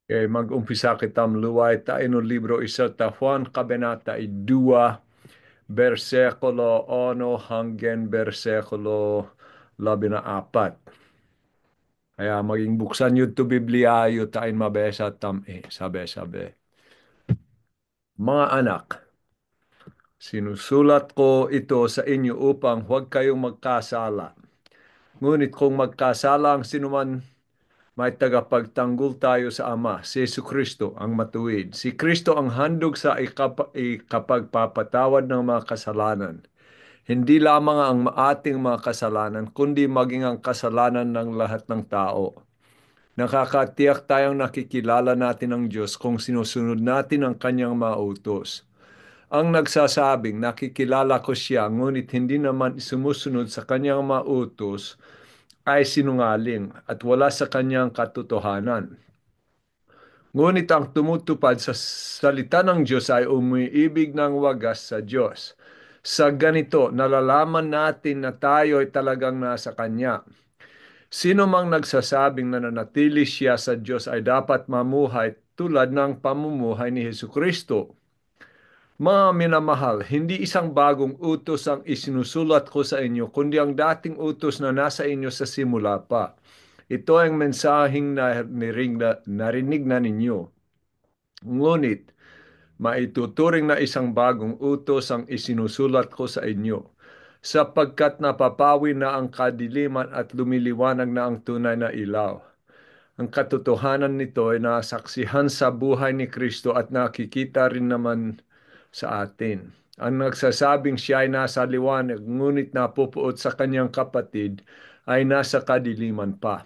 Mag-umpisa kitam luway tayo no libro isa ta Juan Kabanata 2, bersikulo 1 hanggang bersikulo 14. Kaya maging buksan nyo to Biblia, yu tayo mabesa sabi. Mga anak, sinusulat ko ito sa inyo upang huwag kayong magkasala. Ngunit kung magkasala ang sinuman, may tagapagtanggol tayo sa Ama, si Jesucristo ang matuwid. Si Kristo ang handog sa ikapagpapatawad ng mga kasalanan. Hindi lamang ang ating mga kasalanan, kundi maging ang kasalanan ng lahat ng tao. Nakakatiyak tayong nakikilala natin ang Diyos kung sinusunod natin ang kanyang mga utos. Ang nagsasabing, nakikilala ko siya, ngunit hindi naman sumusunod sa kanyang mga utos, ay sinungaling at wala sa kanyang katotohanan. Ngunit ang tumutupad sa salita ng Diyos ay umiibig ng wagas sa Diyos. Sa ganito, nalalaman natin na tayo ay talagang nasa Kanya. Sino mang nagsasabing nananatili siya sa Diyos ay dapat mamuhay tulad ng pamumuhay ni Jesucristo. Mga minamahal, hindi isang bagong utos ang isinusulat ko sa inyo, kundi ang dating utos na nasa inyo sa simula pa. Ito ang mensaheng narinig na ninyo. Ngunit, maituturing na isang bagong utos ang isinusulat ko sa inyo, sapagkat napapawi na ang kadiliman at lumiliwanag na ang tunay na ilaw. Ang katotohanan nito ay nasaksihan sa buhay ni Kristo at nakikita rin naman sa atin. Ang nagsasabing siya ay nasa liwanag, ngunit napupuot sa kanyang kapatid, ay nasa kadiliman pa.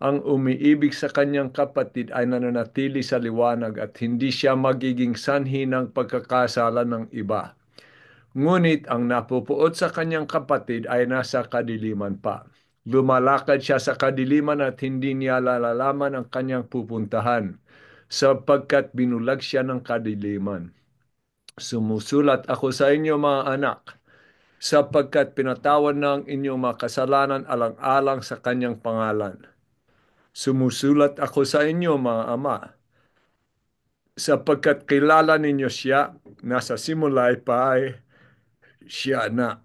Ang umiibig sa kanyang kapatid ay nananatili sa liwanag at hindi siya magiging sanhi ng pagkakasala ng iba. Ngunit ang napupuot sa kanyang kapatid ay nasa kadiliman pa. Lumalakad siya sa kadiliman at hindi niya lalalaman ang kanyang pupuntahan, sapagkat binulag siya ng kadiliman. Sumusulat ako sa inyo, mga anak, sapagkat pinatawad na ang inyong mga kasalanan alang-alang sa kanyang pangalan. Sumusulat ako sa inyo, mga ama, sapagkat kilala ninyo siya, nasa simulay pa ay siya na.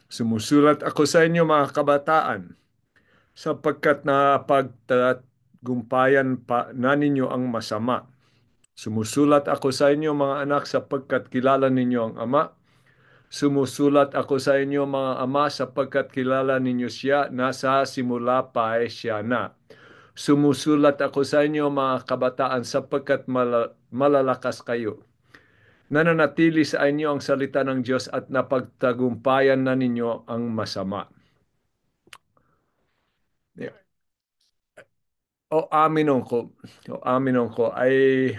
Sumusulat ako sa inyo, mga kabataan, sapagkat napagtagumpayan pa na ninyo ang masama. Sumusulat ako sa inyo, mga anak, sapagkat kilala ninyo ang Ama. Sumusulat ako sa inyo, mga ama, sapagkat kilala ninyo siya, nasa simula pa ay siya na. Sumusulat ako sa inyo, mga kabataan, sapagkat malalakas kayo. Nananatili sa inyo ang salita ng Diyos at napagtagumpayan na ninyo ang masama. O aminon ko ay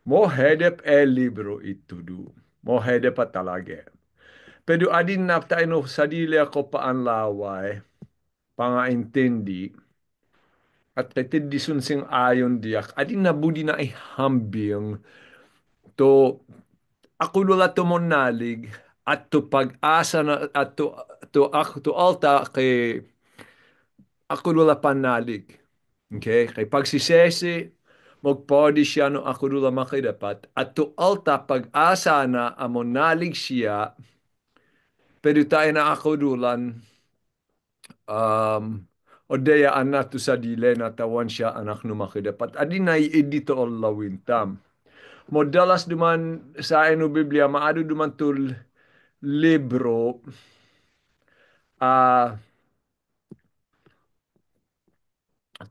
mohedep libro itudu. Mohedep pa talaga. Pero adin na tayo sa dili ako paanlaway, pangaintindi, at katid sing ayon diak, adin na budi na ihambing to ako lula to monalig at to pag-asa na at to alta kay ako lula panalig. Okay? Kay pagsisesi, magpodi siya no ako lula makidapat at to alta pag-asa na amonalig siya pero tayo na ako dulan odayaan na to sa dile na tawan siya anak no makidapat. Adi na i-edito all lawintam. Modalas duman sa eno Biblia, maado duman tul libro ah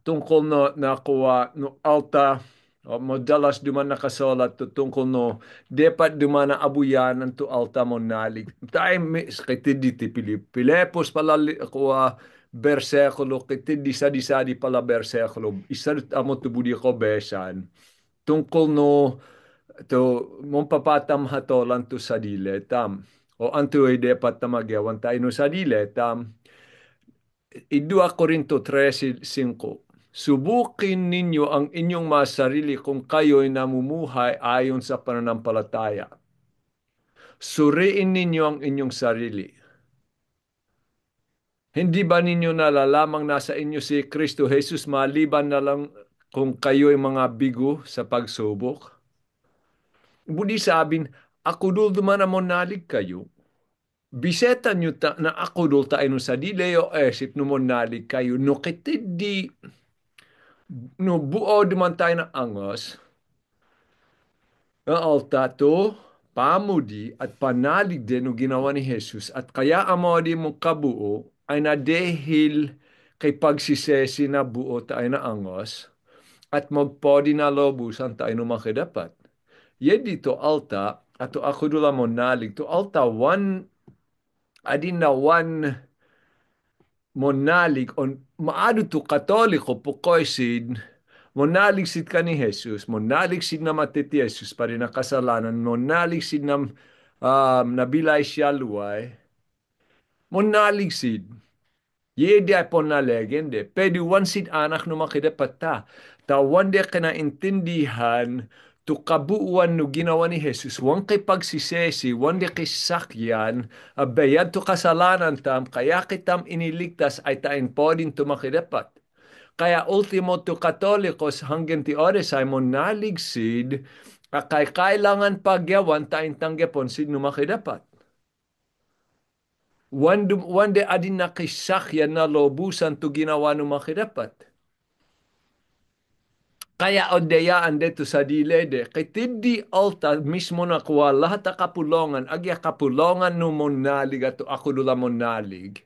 tungkol no nakuha no alta o modalas duman nakasulat to tungkol no dapat duman na abuyanan to alta mo nalig. Time kiti di ti Pilipos pala kuha bersekulo kiti di sa di pala bersekulo. Isa amo to budi ko besan tungkol no to mong papatam hatolan to sa diletam. O anto ay dapat tamagyawan tayo no sa diletam. 2 Korinto 13:5. Subukin ninyo ang inyong mga sarili kung kayo'y namumuhay ayon sa pananampalataya. Suriin ninyo ang inyong sarili. Hindi ba ninyo nalalamang nasa inyo si Kristo Jesus maliban na lang kung kayo ay mga bigo sa pagsubok. Budi sabin, ako dul duman mo nalig kayo. Biseta nyo na ako dul tayo no sa dileo esip no mo nalig kayo. No kitid di, no buo duman tayo na angos. Ang alta to, pamudi at panalig din no ginawa ni Jesus. At kaya amo di mo kabuo ay na dahil kay pagsisesi na buo tayo na angos at magpodi na lobusan tayo no makidapat. Yedi to alta, ato ako dula mo nalig to alta adin na one monalig on maado to katoliko pukoysid monalig sid ka ni Jesus, monalig sid na matiti Jesus pa rin na kasalanan, monalig sid na nabilay siya luway, monalig sid. Yedi ay pon na legende. Pwede wan sid anak no makidapat ta. Ta wande ka na intindihan to kabuuan no ginawa ni Jesus. Wan kay pagsisesi, wande kay sakyan, bayad to kasalanan tam, kaya kitam iniligtas ay tain podin to makidapat. Kaya ultimo to katolikos hanggang ti ores ay mo naligsid, kay kailangan pagyawan tain tanggapon sid no makidapat. Wande adin nakisakyan na lobusan to ginawa no makidapat. Kaya odayaan dito sa dilede, kay tindi alta mismo na kuha lahat a kapulongan, agya kapulongan no monalig ato ako dula monalig.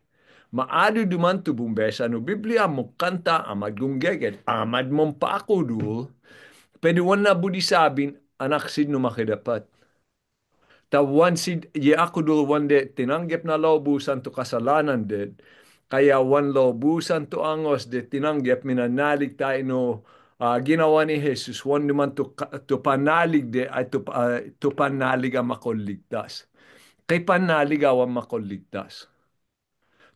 Maado duman to bumbesa no Biblia mo kanta amad gunggeget, amad mong paakudul, pwede wan na budi sabin, anak sid no makidapat. Tawan sid ye ako dul wande tinanggap na lobusan to kasalanan ded. Kaya wan lobusan to angos de tinanggap minanalig tayo no ginawa ni Jesus. Wan naman to panalig de ay to panalig ang makoligtas. Kay panalig awan makoligtas.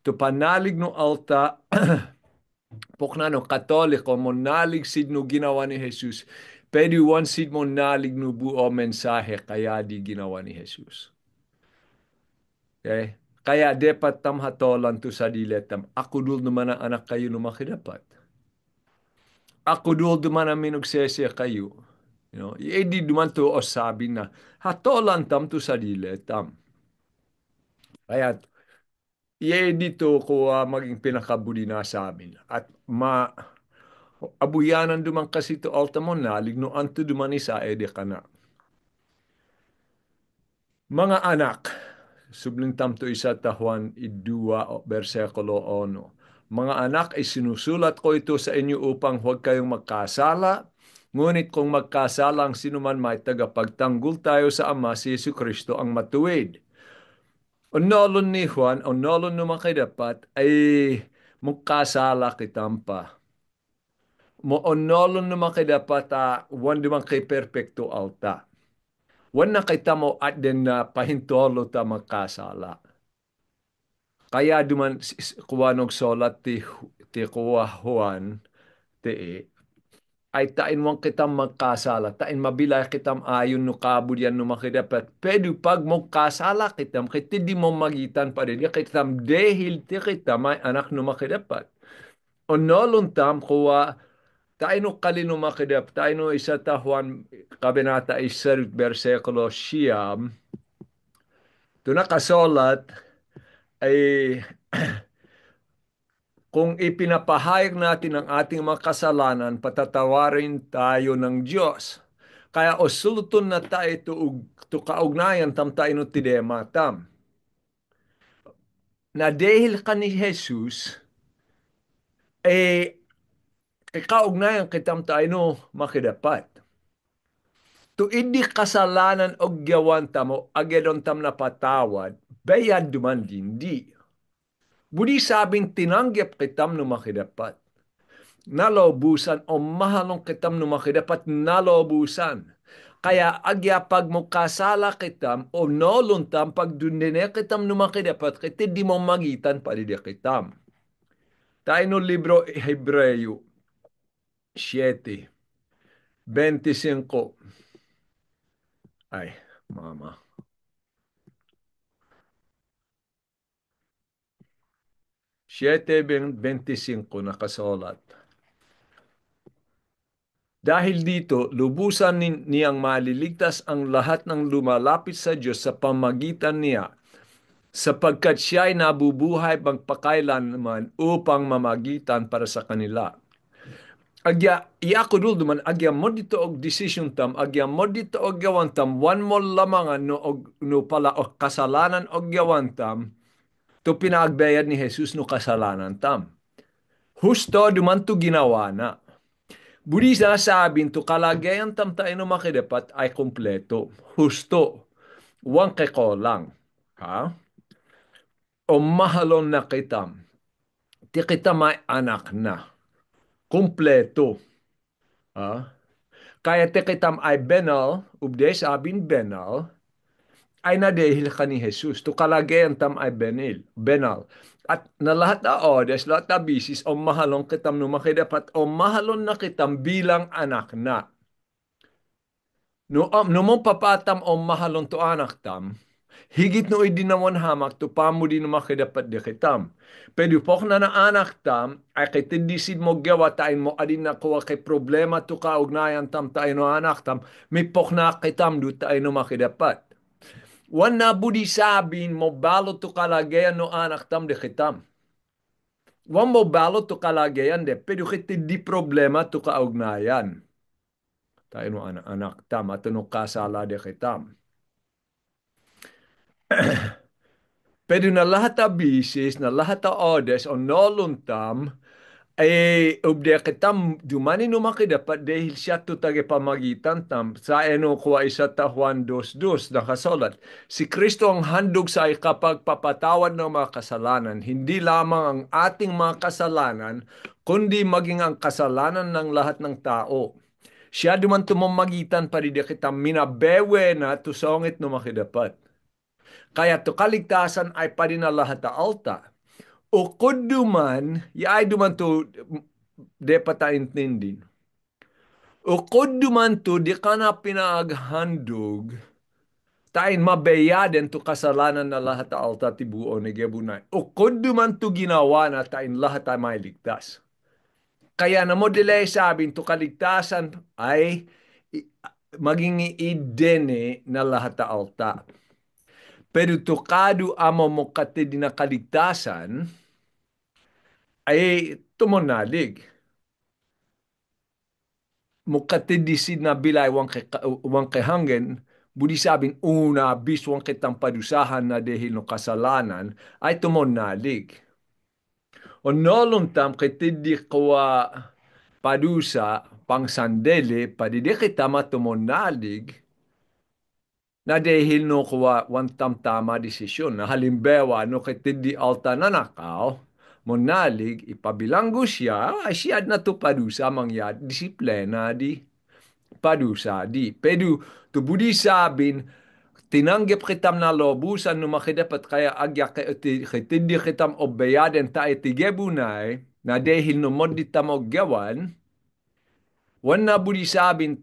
To panalig no alta pokna no katoliko mo nalig sid no ginawa ni Jesus. Pwede wan sid mo nalig no buo mensahe kaya di ginawa ni Jesus. Okay? Kaya dapat tam hatolan to sa diletam. Ako dul naman ang anak kayo lumakidapat. Ako dul naman ang minugsesya kayo. Di duman to o sabi na hatolan tam to sa diletam. Kaya dito ko maging pinakabudi na sa amin. At abuyanan duman kasi to altamon nalig no anto duman isa ede ka na. Mga anak, sublintam to isa ta Juan idua bersikulo 1. Mga anak, isinusulat ko ito sa inyo upang huwag kayong magkasala. Ngunit kung magkasala ang sinuman may tagapagtanggol tayo sa Ama, si Yesu Kristo ang matuwid. Onolon ni Juan, onolon no makidapat ay magkasala kitampa. Mo onolon no makidapat wan di man kay perfecto alta. Wan na kita mo at din na pahintolo ta magkasala. Kaya duman kuwanog solat ti kuwa Juan ti ay tain mong kitam magkasala, tain mabilay kitam ayon no kabudyan no makidapat. Pero pag mo kasala kitam, kiti di mo magitan pa rin, kitam dehil ti kitam ay anak no makidapat. O nolon tam kuwa, tayo no kalino makidap, tayo no isa ta Juan kabenata isa bersikulo siyam, ito nakasolat ay kung ipinapahayag natin ang ating mga kasalanan, patatawarin tayo ng Diyos. Kaya osulutun na tayo to kaugnayan tam tayo no tidema tam. Na dahil ka ni Jesus, kaugnayan kitam tayo no makidapat. To hindi kasalanan o gawan tamo, agedon tam na patawad, bayad duman di. Budi sabing tinanggap kitam no makidapat. Nalobusan o mahalong kitam no makidapat nalobusan. Kaya agya pag mo kasala kitam o nolontam pag dundine kitam no makidapat kiti di mo magitan palidi kitam. Tayo no libro Hebreo 7:25. Ay, mama. 7:25 nakasulat. Dahil dito, lubusan niyang maliligtas ang lahat ng lumalapit sa Diyos sa pamagitan niya, sapagkat siya ay nabubuhay magpakailanman upang mamagitan para sa kanila. Agya, iya ko dul duman, agya mo dito og decision tam, agya mo dito og gawan tam, one mo lamangan no pala og kasalanan og gawan tam, to pinaagbayad ni Jesus no kasalanan tam. Husto duman to ginawa na. Budi sabin to kalagayan tam tayo no makidapat ay kompleto. Husto. Wang kekolang. Ha? O mahalon na kitam. Ti kita may anak na. Kompleto. Ha? Kaya ti kitam ay benal, ubde sabin benal, ay nadehil ka ni Jesus. To kalagayan tam ay benal. At na lahat na odes, lahat na bisis, o mahalon kitam no makidapat, o mahalon na kitam bilang anak na. No mo papatam o mahalon to anak tam, higit no idinawan hamak to pamo di no makidapat di kitam. Pero pok na anak tam, ay kitidisid mo gawa tain mo adin na kuwa kay problema to kaugnayan tam tayo no anak tam, may pok na kitam do tayo no makidapat. Wan na budi sabin mo balot to kalagayan no anak tam de kitam. Wan mo balot to kalagayan de, pero kitidi problema to kaugnayan. Tayo no anak tam, at no kasala de kitam. Pero na lahat na bisis, na lahat na odes, o noluntam, ay ubde kitam, dumani numaki dapat dahil siya to tage pamagitan tam, sa eno kuwa isa ta Juan 2:2, nakasolat. Si Kristo ang handog sa ikapagpapatawad ng mga kasalanan, hindi lamang ang ating mga kasalanan, kundi maging ang kasalanan ng lahat ng tao. Siya duman tumamagitan pa di kita minabewe na tusongit numaki dapat. Kaya to kaligtasan ay lahat alta. O kuduman, ay duman to de pata intindin. O kuduman to di ka na pinaghandog, tain mabayaden to kasalanan na lahat alta tibuo ni gebunay. O kuduman to ginawa na tain lahat ay may ligtas. Kaya na mo delay sabing to kaligtasan ay maging idene na lahat alta. Pero tokado amo mo kati di na kaligtasan, ay tumonalig. Mo kati di si na bilay wang kehanggen, budi sabing una bis wang kitang padusahan na dahil no kasalanan, ay tumonalig. O nolontam kati di kawa padusa pang sandele, padidi kita matumonalig, na dahil no kuwa wantam tama desisyon na halimbawa no kitindi alta na nakaw monalig ipabilanggo siya ay siya na to padusa mangyad disiplena di padusa di pedu to budi sabin tinanggap kitam na lobusan no makidapat kaya agya kitindi kitam obeyaden ta itigebunay na dahil no mod mo gawan wan na budi sabin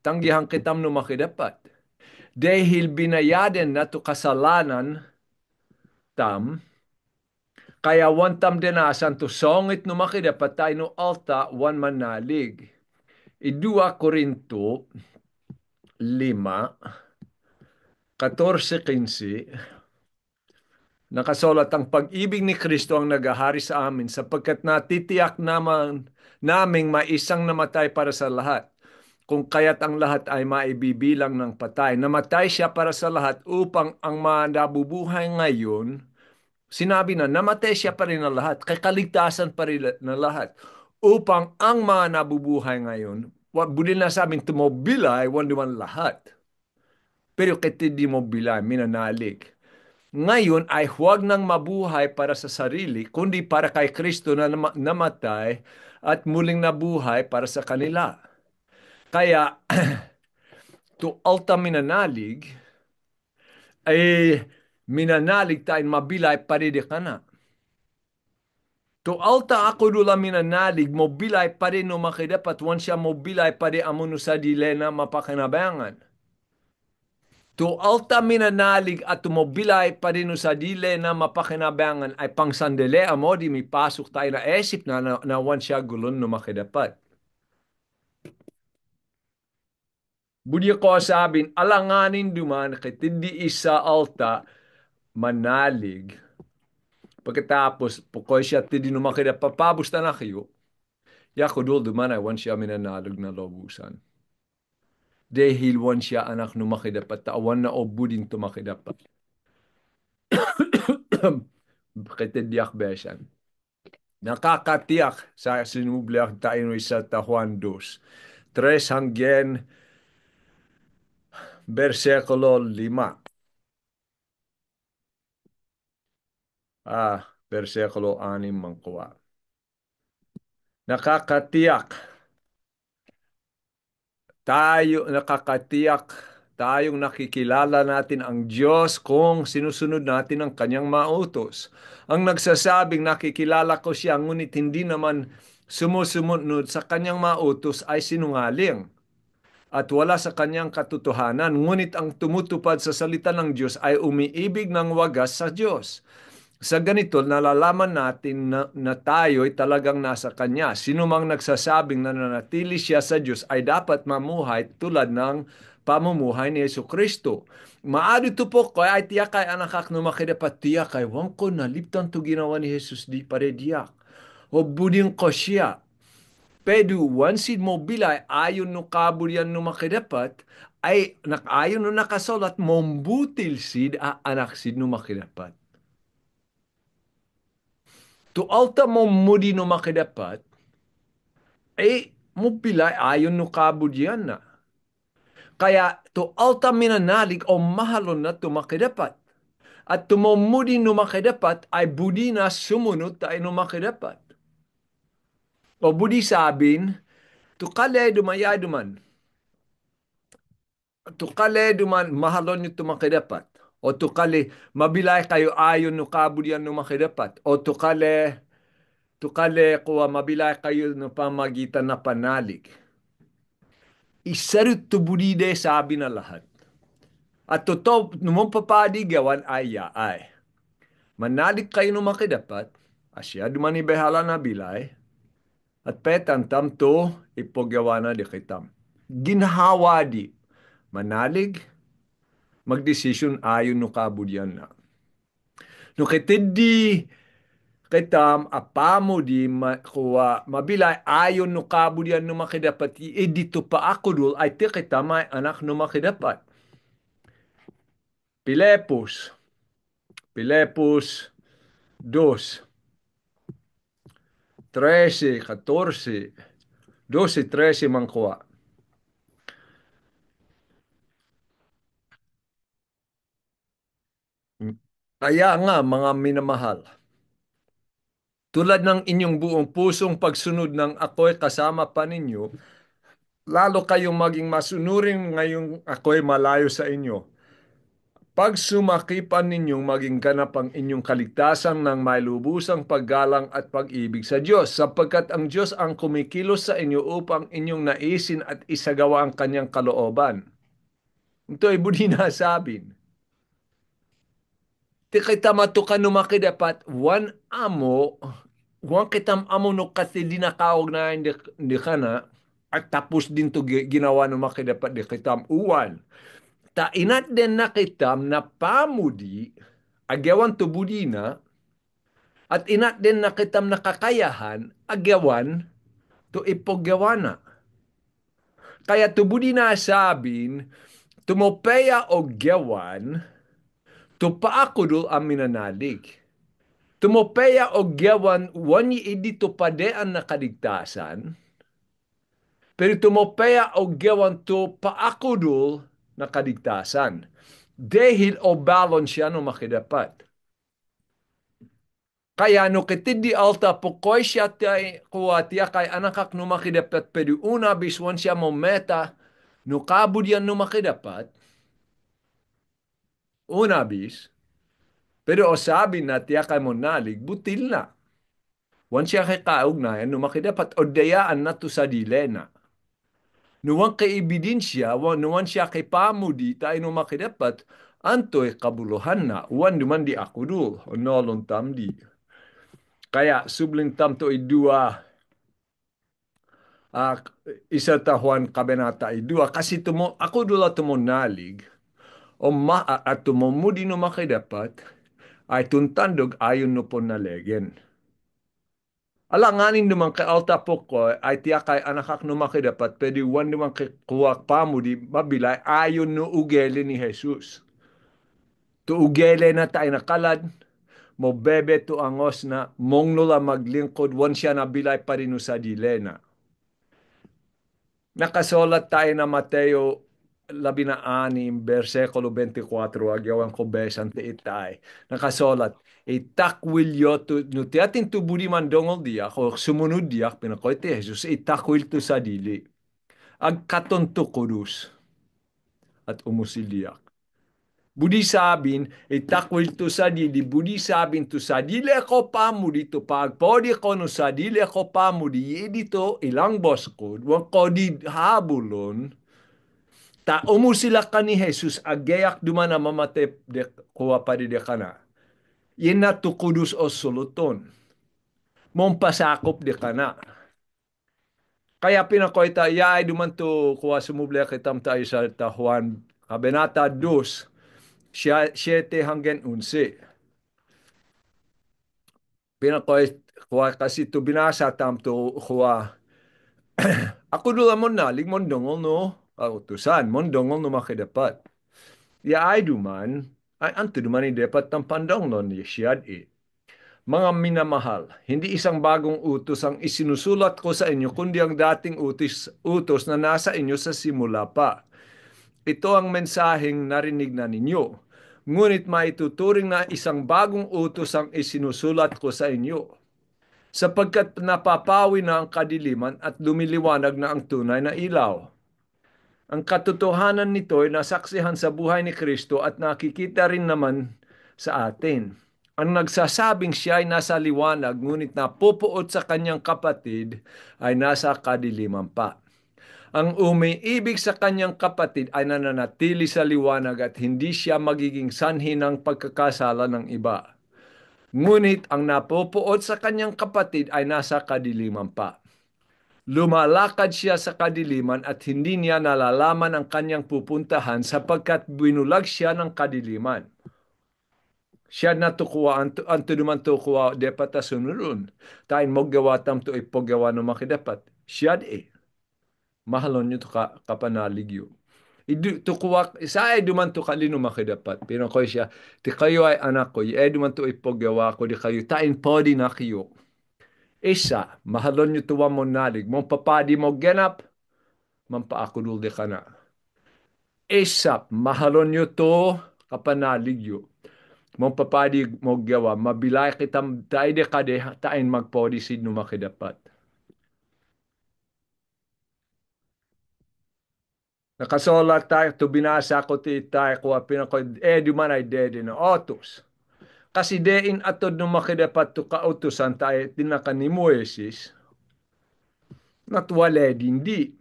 tanggihan kitam no makidapat dahil binayaden na to kasalanan tam, kaya wan tam dinasan to songit no makidapat tayo no alta wan manalig. Idua Korinto 5:14-15 nakasulat ang pag-ibig ni Kristo ang nagahari sa amin sapagkat natitiyak naman naming may isang namatay para sa lahat. Kung kaya't ang lahat ay maibibilang ng patay. Namatay siya para sa lahat upang ang mga nabubuhay ngayon, sinabi na namatay siya pa rin na lahat, kay kaligtasan pa rin na lahat. Upang ang mga nabubuhay ngayon, budil na sa amin tumobilay, wanduman lahat. Pero kitindi mo bilay, minanalig. Ngayon ay huwag nang mabuhay para sa sarili, kundi para kay Kristo na namatay at muling nabuhay para sa kanila. Kaya, to alta minanalig, ay minanalig tayo mabilay paride ka na. To alta ako dula minanalig, mobilay pare no makidapat, wan siya mobilay pare amuno sa dilena mapakinabangan. To alta minanalig at tumobilay pa rin sa dile na mapakinabangan ay pang sandele amo di may pasok tayo na esip na wan siya gulon no makidapat. Budi ko sabin, alanganin duman, kitindi isa alta, manalig. Pagkatapos, pukoy siya tidi numakida, papabos na kayo. Yako dul duman ay wan siya minanalig na lobusan. Dahil wan siya anak numakidapat, tawan na obudin tumakidapat. Kitindi besan. Nakakatiyak sa sinubliak tayo sa Juan 2. 3 hanggang versikulo 5. Versikulo 6 mangkuha. Nakakatiyak nakakatiyak tayong nakikilala natin ang Diyos kung sinusunod natin ang kanyang mautos. Ang nagsasabing nakikilala ko siya ngunit hindi naman sumusunod sa kanyang mautos ay sinungaling at wala sa kanyang katotohanan. Ngunit ang tumutupad sa salita ng Diyos ay umiibig ng wagas sa Diyos. Sa ganito, nalalaman natin na tayo ay talagang nasa Kanya. Sino mang nagsasabing nananatili siya sa Diyos ay dapat mamuhay tulad ng pamumuhay ni Yesu Kristo. Maado ito po kaya ay tiyak kay anak ak numakidapat tiyak kay wang ko naliptan to ginawa ni Jesus di pare diyak. O buding ko siya. Pero wansid mo bilay ayon no kabulyan no makidapat ay ayon no nakasolat mombutil sid a anak sid no makidapat. Tu alta mo mudi no makidapat, mo pilay ayon no kabudyan na. Kaya tu alta minanalig o mahalon na tu makidapat. At tumumudi no makidapat ay budi na sumunod tayo no makidapat. O budi sabin, tu kale dumaya duman. Tu kale duman mahalon nyo tu makidapat. O tu kale mabilay kayo ayon no kabudyan no makidapat. O tu kale kuwa mabilay kayo no pamagitan na panalig. Isarut to budide sabi na lahat. At totoo, nung papadigawan ay. Manalig kayo no makidapat, asya dumani behala na bilay, at petan tam to ipogawa na di kitam. Ginhawa di, manalig, magdesisyon ayon no kabudyan na. No kitidi kitam apamo di kuwa mabilay ayon no kabudyan no makidapat, dito pa ako dul ay ti kitam ay anak no makidapat. Pilepos 2, 13, 14, 12, 13 mangkuha. Kaya nga mga minamahal, tulad ng inyong buong pusong pagsunod ng ako'y kasama pa ninyo, lalo kayong maging masunurin ngayong ako'y malayo sa inyo. Pag sumakipan ninyong maging ganap ang inyong kaligtasan ng may lubusang paggalang at pag-ibig sa Diyos, sapagkat ang Diyos ang kumikilos sa inyo upang inyong naisin at isagawa ang kanyang kalooban. Ito ay budi na sabin. Ti kita matukan no makidapat, wan kitam amo no kasi dinakaog na hindi ka na, at tapos din to ginawa no makidapat di kitam uwan. Ta inat din na kitam na pamudi, agyawan to budi na, at inat din na kitam na kakayahan, agyawan to ipogyawana. Kaya to budi na sabin, tumopeya o gyawan, to paakudol ang minanalig. Tumopeya o gyawan, wani idito padean na kaligtasan, pero tumopeya o gyawan to paakudol na kaligtasan. Dahil o balon siya no makidapat. Kaya no kitidi alta pukoy siya kuwatia kay anakak no makidapat, pero una biswan siya mo meta no kabudyan no makidapat, una bis, pero o sabi na tiya kay mo nalig, butil na. Wan siya kay kaugnayan, no makidapat o dayaan na to sa dilena. Nuwan kay ebidensya, nuwan siya kay pamudi, tayo no makidapat, antoy kabuluhan na, wan duman di ako do, o nolong tam di. Kaya subling tam to idua, Ah, isa ta Juan kabenata 2 kasi ako dula nalig o at tumumudi no makidapat ay tuntandog ayon no po nalegen. Alanganin naman kay alta po ko ay tiya kay anakak no makidapat pwede wan naman kay kuwak pa mo di mabilay ayon no ugeli ni Jesus. Tu ugeli na tayo nakalad mo bebe tu angos na mong nula maglingkod wan siya na bilay pa rin no sa dilena. Nakasulat tayo na Mateo 16, versikulo 24, agyawan ko besan ti itay. Nakasulat, itakwil to, no ti atin tu budi mandongol diyak, o sumunod diyak, pinakoy ti Jesus, itakwil to sa dili. Agkaton to kudus, at umusil diyak. Budi sabin, itakwil to sa dili, budi sabin to sa dili ako pamudi to pagpodi ko no sa dili ako pamudi, dito ilang boss ko, wang ko di habulon, ta umusila ka ni Jesus agayak dumana mamate de kuwa pa di de kana. Yen na tukudus o suluton. Mong pasakop de kana. Kaya pinakoita yaay dumanto kuwa sumuble kitam tayo sa Juan Kabenata 2 7 hanggang 11. Pinakoy kuwa kasi to binasa tam to kuwa ako dula mo na ligmon dongol no utusan mon dongol no makidapat. Ya ay duman ay anto duman ni dapat ng pandong non siyad Mga minamahal, hindi isang bagong utos ang isinusulat ko sa inyo, kundi ang dating utos na nasa inyo sa simula pa. Ito ang mensaheng narinig na ninyo. Ngunit maituturing na isang bagong utos ang isinusulat ko sa inyo. Sapagkat napapawi na ang kadiliman at lumiliwanag na ang tunay na ilaw. Ang katotohanan nito ay nasaksihan sa buhay ni Kristo at nakikita rin naman sa atin. Ang nagsasabing siya ay nasa liwanag ngunit napupuot sa kanyang kapatid ay nasa kadiliman pa. Ang umiibig sa kanyang kapatid ay nananatili sa liwanag at hindi siya magiging sanhi ng pagkakasala ng iba. Ngunit ang napupuot sa kanyang kapatid ay nasa kadiliman pa. Lumalakad siya sa kadiliman at hindi niya nalalaman ang kanyang pupuntahan sapagkat binulag siya ng kadiliman. Siya na tukuwa, anto naman tukuwa, dapat ta sunurun. Tain mo gawa tam to ipagawa no makidapat. Siya mahalon nyo to kapanaligyo. Tukuwa, sa ay duman to kalino makidapat. Pero ko siya, ti kayo ay anak ko, ay duman to ipagawa ko, di kayo, tain podi na kayo. Isa, mahalon nyo tuwa mo nalig, mong papadi mo genap, mampaakudul de kana. Isap, mahalon nyo to kapanaligyo. Mong papadi mo gawa, mabilay kitam tayo de kade, tain magpodisid no makidapat. Nakasolat tayo, to binasa ko ti tayo, kuha pinako, di man ay dede na otos. Kasi dein atod no makidapat to kautusan tayo, tinaka ni Moises, natwale di.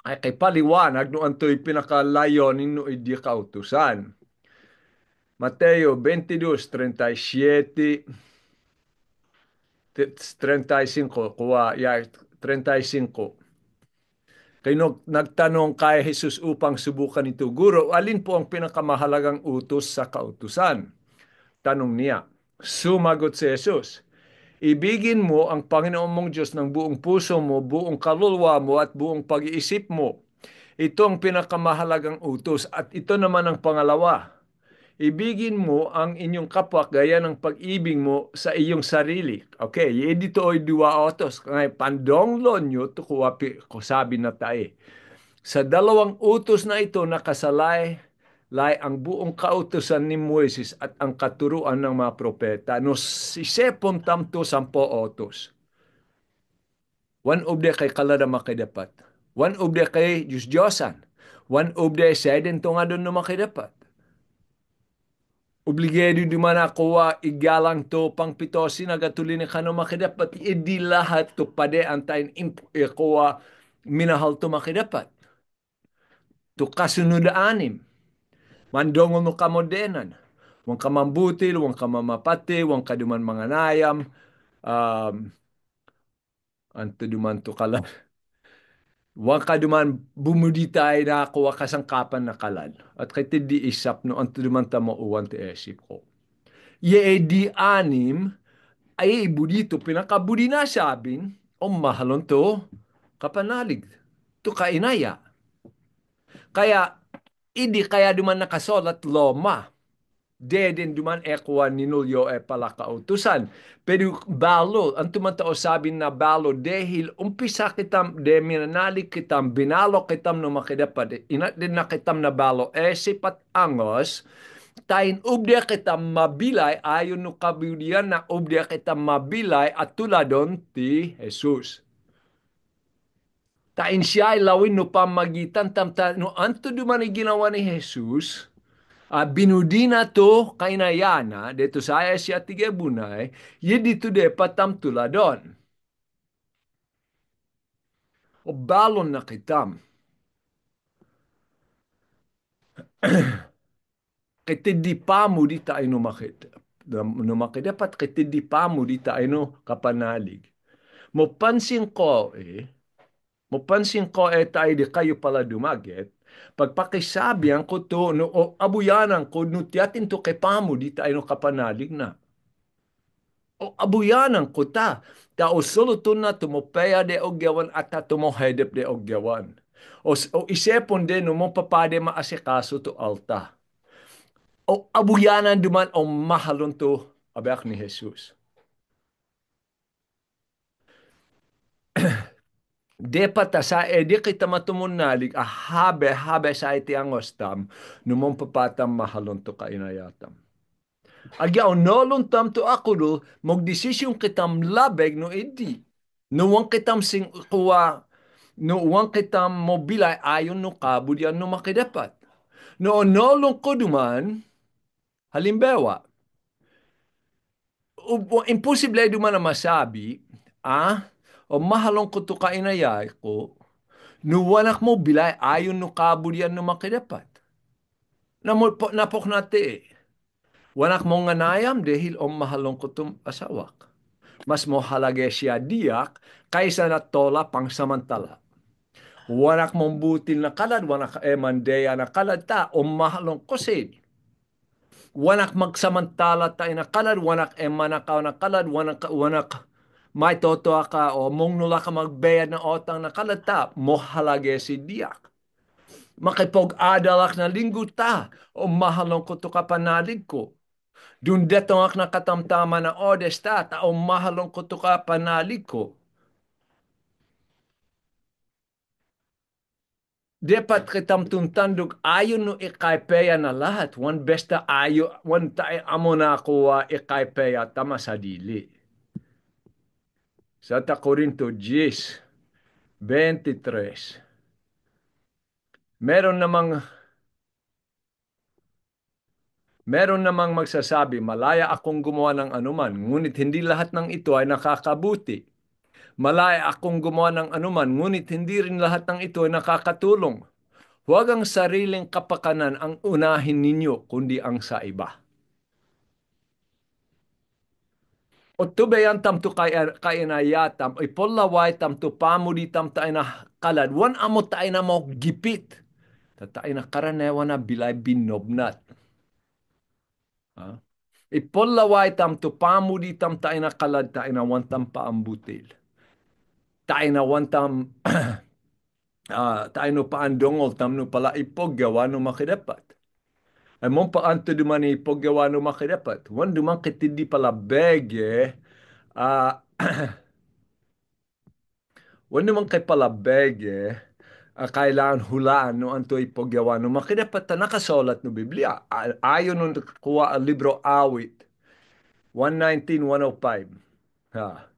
Ay kay paliwanag no anto'y pinakalayonin no idi kautusan. Mateo 22:37, 35, kuha, 35. Kay nagtanong kay Jesus upang subukan ito, Guro, alin po ang pinakamahalagang utos sa kautusan? Tanong niya. Sumagot si Jesus, ibigin mo ang Panginoon mong Diyos ng buong puso mo, buong kaluluwa mo at buong pag-iisip mo. Ito ang pinakamahalagang utos at ito naman ang pangalawa. Ibigin mo ang inyong kapwa gaya ng pag-ibig mo sa iyong sarili. Okay, dito ay dua otos. Ngay pandonglon nyo, tukuwapi ko sabi na tae. Sa dalawang utos na ito nakasalay ang buong kautusan ni Moises at ang katuruan ng mga propeta. No sisepon tamto 10 otos. One of the kay kalada makidapat. One of the kay Diyos-Diyosan. One of the seden to nga doon na makidapat. Obligado di man ako igalang to pang pitosin agatuli ni kano makidapat. Di lahat to pade antayin ko minahal to makidapat. To kasunod anim. Mandongo mo kamodenan. Wang kamambutil, wang kamamapati, wang kaduman mga nayam, um, Anto duman to kalan. Wan ka duman bumuditay na ako kasangkapan na kalan. At kay di isap no anto duman tamo uwan ti esip ko. Ye di anim ay budito pinakabudi na sabin o mahalon to kapanalig to kainaya. Kaya idi kaya duman nakasolat loma. Din duman ekwa ninulyo e pala kautusan. Pero balo, ang tumatao sabi na balo, dahil umpisa kitam, de minanalik kitam, binalo kitam no makidapat, inat din na kitam na balo, sipat angos, tain ubdia kitam mabilay, ayon no kabudian na ubdia kitam mabilay at tuladon ti Jesus. Tain siya ay lawin no pamagitan, no anto duman ginawa ni Jesus, binudina to kainayana, dito saya siya tiga bunay, ye dito de patam tuladon. O balon na kitam. Kitidi pa mo di tayo numakit. Dapat kitidi pa mo di tayo kapanalig. Mopansin ko tayo di kayo pala dumagit, pagpakisabi ang ko to, no, o abuyanan ko, no tiyatin to kay pamo di tayo kapanalig na. O abuyanan ko ta. Ta o sulutun na tumopeya de ogyawan at ta tumohedep de ogyawan. O isepon de no mo papade maasikaso to alta. O abuyanan duman o mahalon to abak ni Jesus. De pata sa di kita matumunnalig habe sa iti angostam no mo papatam mahalon to kainayatam. Agyaw nolon tam to ako do, magdesisyon kitam labeg no edi. No wang kitam sing kuwa, no wang kitam mobilay ayon no kabudyan no makidapat. No nolon ko duman, halimbawa, imposible duman na masabi, o mahalong ko to kainayay ko, no wanak mo bilay ayon no kabudyan no makidapat. Napok nate wanak mo nga nayam dahil o mahalong ko tum asawak. Mas mohalage siya diyak kaysa na tola pang samantala. Wanak mong butil na kalad, wanak emandeya na kalad ta, o mahalong kusid. Wanak magsamantala tayo na kalad, wanak emanakaw na kalad, wanak may totoa ka o mong nula ka magbeyad na otang na kalad ta, mohalage si diyak. Makipog-adalak na linggo ta, o mahalong ko to kapanalig ko. Dun detong ak nakatamtama na odesta, tao mahalong ko to ka panalig ko. Dapat kitam tuntandog ayon no ikaipeya na lahat. Wan besta ayo, wan tae amo na ako ikaipeya tama sa dili. Sa ta Corinto 10:23. Meron namang magsasabi, malaya akong gumawa ng anuman, ngunit hindi lahat ng ito ay nakakabuti. Malaya akong gumawa ng anuman, ngunit hindi rin lahat ng ito ay nakakatulong. Huwag ang sariling kapakanan ang unahin ninyo, kundi ang sa iba. O tubayan tam to kainayatam, ipolaway tam to pamudi tam tayo na kalad, wan amo tayo na mo gipit. Tayo na karanewa na bilay binobnat. Ipolaway tam to pamudi tam tayo na kalad, tayo na wantam paambutil. Tayo na wantam tayo no paandongol tam no pala ipoggawa no makidapat. Ay mong paanto duman ipoggawa no makidapat. Wan duman kitindi pala bege, wan duman kay pala bege, kailangan hulaan no anto ipoggawa no makidapat ta nakasolat no Biblia. Ayon no kuha ang libro awit, 119:105.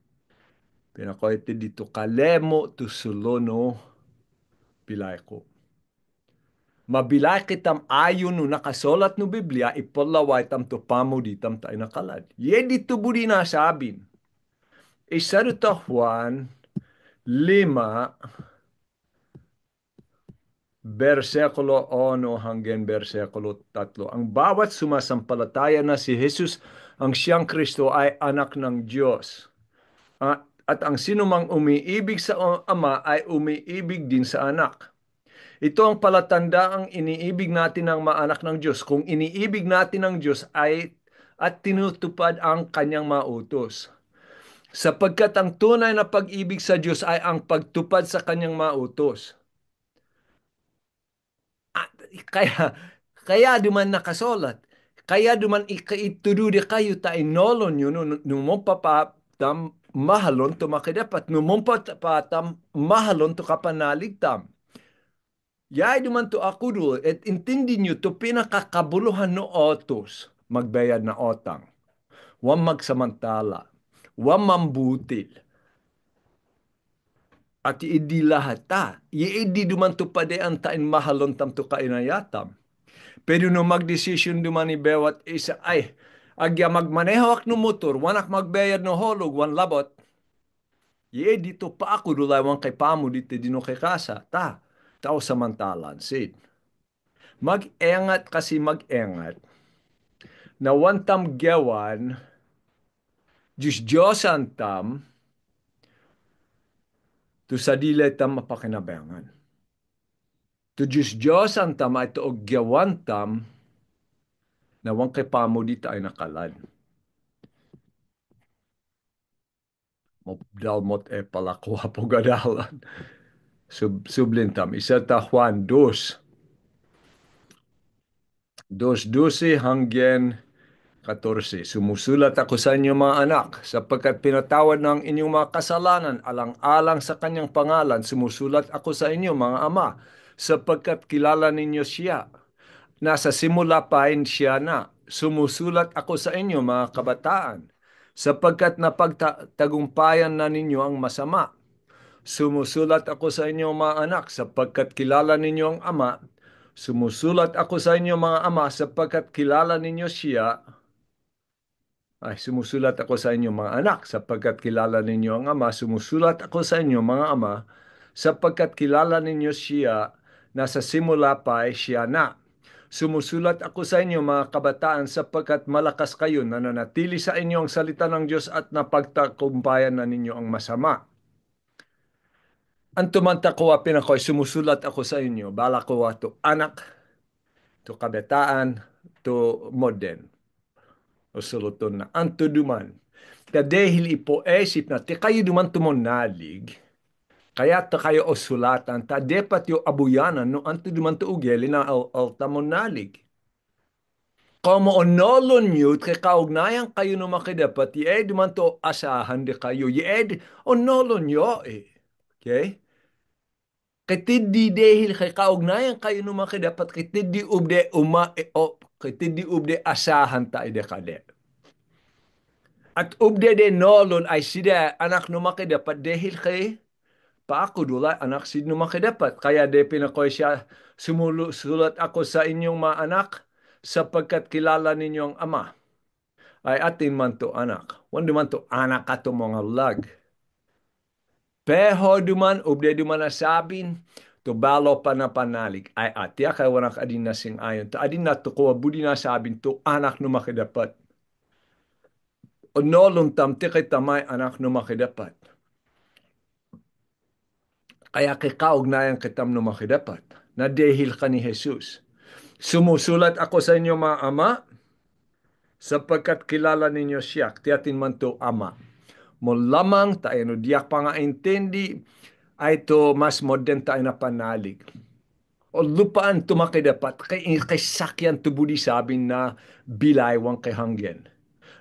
Pinakoy dito kalemo to sulono pilay ko. Mabilay kitam ayon no nakasolat no Biblia, ipolaway tam to pamo di tam tayo nakalad. Ye dito budi na sabin. Isa ito Juan 5, versikulo 1 hanggang versikulo 3. Ang bawat sumasampalataya na si Jesus ang siyang Kristo ay anak ng Diyos. At ang sinumang umiibig sa Ama ay umiibig din sa anak. Ito ang palatandaang iniibig natin ang mga anak ng Diyos. Kung iniibig natin ang Diyos ay at tinutupad ang kanyang mga utos. Sapagkat ang tunay na pag-ibig sa Diyos ay ang pagtupad sa kanyang mga utos. At kaya, kaya duman nakasulat. Kaya duman ikaitududi kayo ta inolon yun, numong papatam mahalon to makidapat, numong papatam mahalon to kapanaligtam. Yay duman to akudo, at intindi nyo to pinakakabuluhan no otos, magbayad na otang, wam magsamantala, wam mambutil, at iidi lahat ta, iidi duman to padean tain mahalon tam to kainayatam. Pero no magdesisyon duman ni bewat isa, ay, agya magmaneho ak no motor, wanak magbayad no holog, wan labot, dito pa ako dulay wan kay pamo dito dino kay kasa, ta, tao samantalan, sid. Mag-engat kasi mag-engat na wantam gewan Diyos Diyosan tam to sa dile tam mapakinabangan. To Diyos Diyosan tam ay to og gewan tam na wang kay pamo dito ay nakalan. Dalmot e pala kuha po gadalan. Sublintam. Isa ta Juan 2. 2:12 hanggang 14. Sumusulat ako sa inyo mga anak, sapagkat pinatawad ng inyong mga kasalanan alang-alang sa kanyang pangalan. Sumusulat ako sa inyo mga ama, sapagkat kilala ninyo siya. Nasa simula pa siya na. Sumusulat ako sa inyo mga kabataan, sapagkat napagtagumpayan na ninyo ang masama. Sumusulat ako sa inyo mga anak, sapagkat kilala ninyo ang ama. Sumusulat ako sa inyo mga ama, sapagkat kilala ninyo siya. Ay, sumusulat ako sa inyo mga anak, sapagkat kilala ninyo ang Ama. Sumusulat ako sa inyo mga ama, sapagkat kilala ninyo siya na sa simula pa ay siya na. Sumusulat ako sa inyo mga kabataan, sapagkat malakas kayo na nanatili sa inyo ang salita ng Diyos at napagtakumpayan na ninyo ang masama. Antumanta ko pinakoy, sumusulat ako sa inyo, bala ko to anak, to kabataan, to modern. O suluton na anto duman. Kadehil ipoesip na ti kayo duman tumonalig, kaya ta kayo o sulatan, ta depat yo abuyanan no anto duman to ugeli na al tamonalig. Como onolon nyo, kay kaugnayan kayo no makidapat, yed duman to asahan de kayo, yed onolon nyo eh. Okay? Kitidi dehil kay kaugnayan kayo no makidapat, kitidi ubde kitidi ubde asahan ta ide kade. At ubde de nolon ay sida anak no makidapat dahil kay paakudula anak sid no makidapat. Kaya de pinakoy siya, sumusulat ako sa inyong mga anak sapagkat kilala ninyo ang ama. Ay atin man to anak. Wando man to anak ato mga lag. Peho duman, ubde duman nasabin, to balo pa na panalig. Ay atya kay wanak adin na sing ayon. To adin na to kuwa budi nasabin to anak no makidapat. O nolong tamti kay tamay anak no makidapat. Kaya kikaugnayan kitam no makidapat na dehil ka ni Jesus. Sumusulat ako sa inyo mga ama sapagkat kilala ninyo siya. Tiyatin man to ama. Mo lamang tayo no diyak pa nga intendi ay to mas modern tayo na panalig. O lupaan tumakidapat kay sakyan to budi sabin na bilaywang kay hanggen.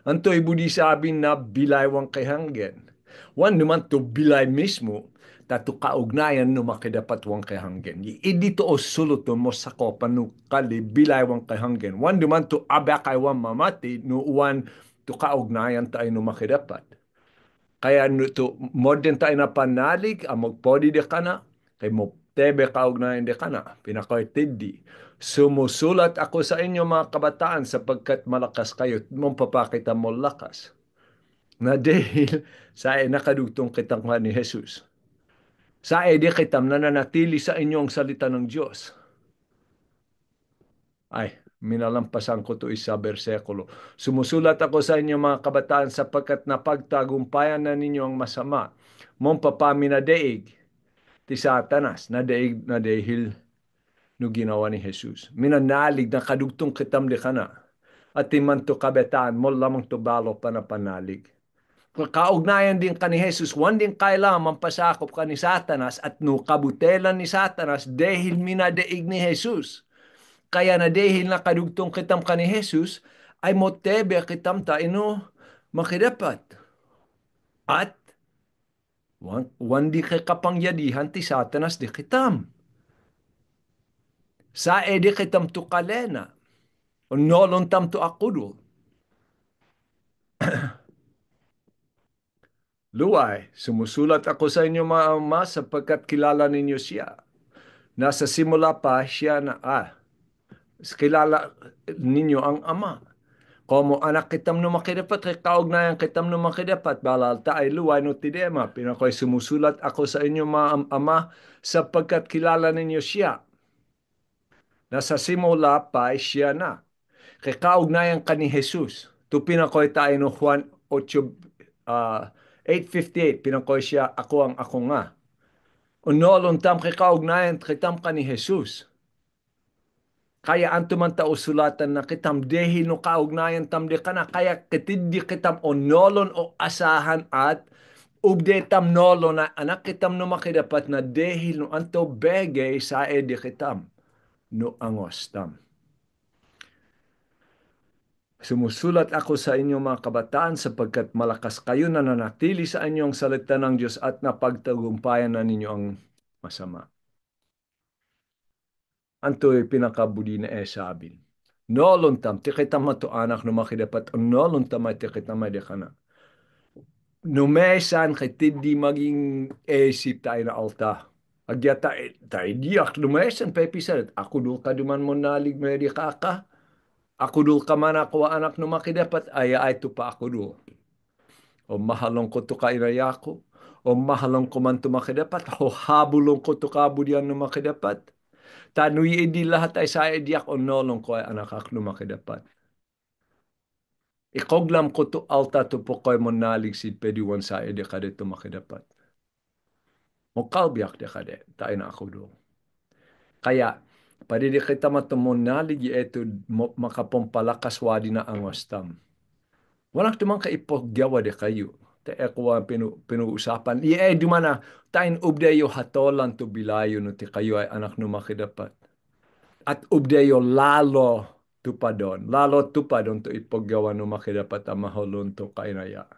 Anto'y budi sabin na bilaywang kay hanggen. Wan naman to bilay mismo, tatu kaugnayan no makidapat wang kay hanggen. Idi to o suluton mo sa kopan no kali bilay wang kay hanggen. Wan naman to abakay wang mamati no uwan to kaugnayan tayo no makidapat. Kaya no to modern tayo na panalig, amog podi de kana, kay mo tebe kaugnayan de kana, pinakoy tiddi. Sumusulat ako sa inyo mga kabataan sapagkat malakas kayo, mong papakita mo lakas. Na dahil sa nakadugtong kitang ni Jesus. Sa edi kitam na nanatili sa inyong salita ng Diyos. Ay, Minalampasan ko to isa bersekulo. Sumusulat ako sa inyo mga kabataan sapagkat napagtagumpayan na ninyo ang masama. Mong papaminadeig ti Satanas na daig na dahil no ginawa ni Jesus. Minanalig na kadugtong kitam di kana. At timan to kabetaan mo lamang to balo panapanalig. Kaugnayan din ka ni Jesus, wan din kailangan mampasakop ka ni Satanas at no kabutelan ni Satanas dahil minadeig ni Jesus. Kaya na dahil nakadugtong kitam ka ni Jesus, ay motebe kitam ta ino makidapat. At wan di ka kapangyadihan ti Satanas di kitam. Sa edi kitam to kalena. O nolon tam to akudo. Luway, sumusulat ako sa inyo mga ama sapagkat kilala ninyo siya. Nasa simula pa siya kilala ninyo ang ama. Como anak kitam no makidapat, kay kaugnayan kitam no makidapat, balal ta ay luway no tidema. Pinakoy sumusulat ako sa inyo mga ama sapagkat kilala ninyo siya. Nasa simula pa siya na. Kay kaugnayan ka ni Jesus. Tu pinakoy tayo no Juan 8:58, pinakoy siya, ako ang ako nga. Unolon tam kay kaugnayan kitam ka ni Jesus. Kaya anto man ta usulatan na kitam dehi no kaugnayan tam de kana. Kaya kitindi kitam onolon o asahan at ubde tam nolo na anak kitam no makidapat na dehi no anto begay sa edi kitam no angos tam. Sumusulat ako sa inyo mga kabataan sapagkat malakas kayo na nanatili sa inyong salita ng Diyos at napagtagumpayan na ninyo ang masama. Anto'y pinakabudi na sabi. Nolon tam, tikitam to anak no makidapat, nolon tam ay tikitam ay dekana. Numesan kitindi maging esip tayo na alta. Agya tayo diyak, numesan pa episode. Ako dul ka duman mo nalig may di kaka. Ako dul ka man ako anak no makidapat, ay to pa ako dul. O mahalong ko to kainaya ko. O mahalong ko man to makidapat. O habulong ko to kabudyan no makidapat. Tanuy edi lahat ay sa ediak o nolong ko ay anak ak no makidapat. Ikoglam ko to alta to po koy mo naligsid pediwan sa edi kade to makidapat. Mokalbiyak de kade. Tayo na ako do. Kaya, padidi kita matumonalig ito makapompalakas wadi na ang wastam. Walang tumang kaipogyawa de kayo. Te ako ang pinuusapan. Dumana, tain ubdeyo hatolan to bilayo no ti kayo ay anak no makidapat. At ubdeyo lalo tupadon. Lalo tupadon to ipogyawa no makidapat ang maholon to kainaya.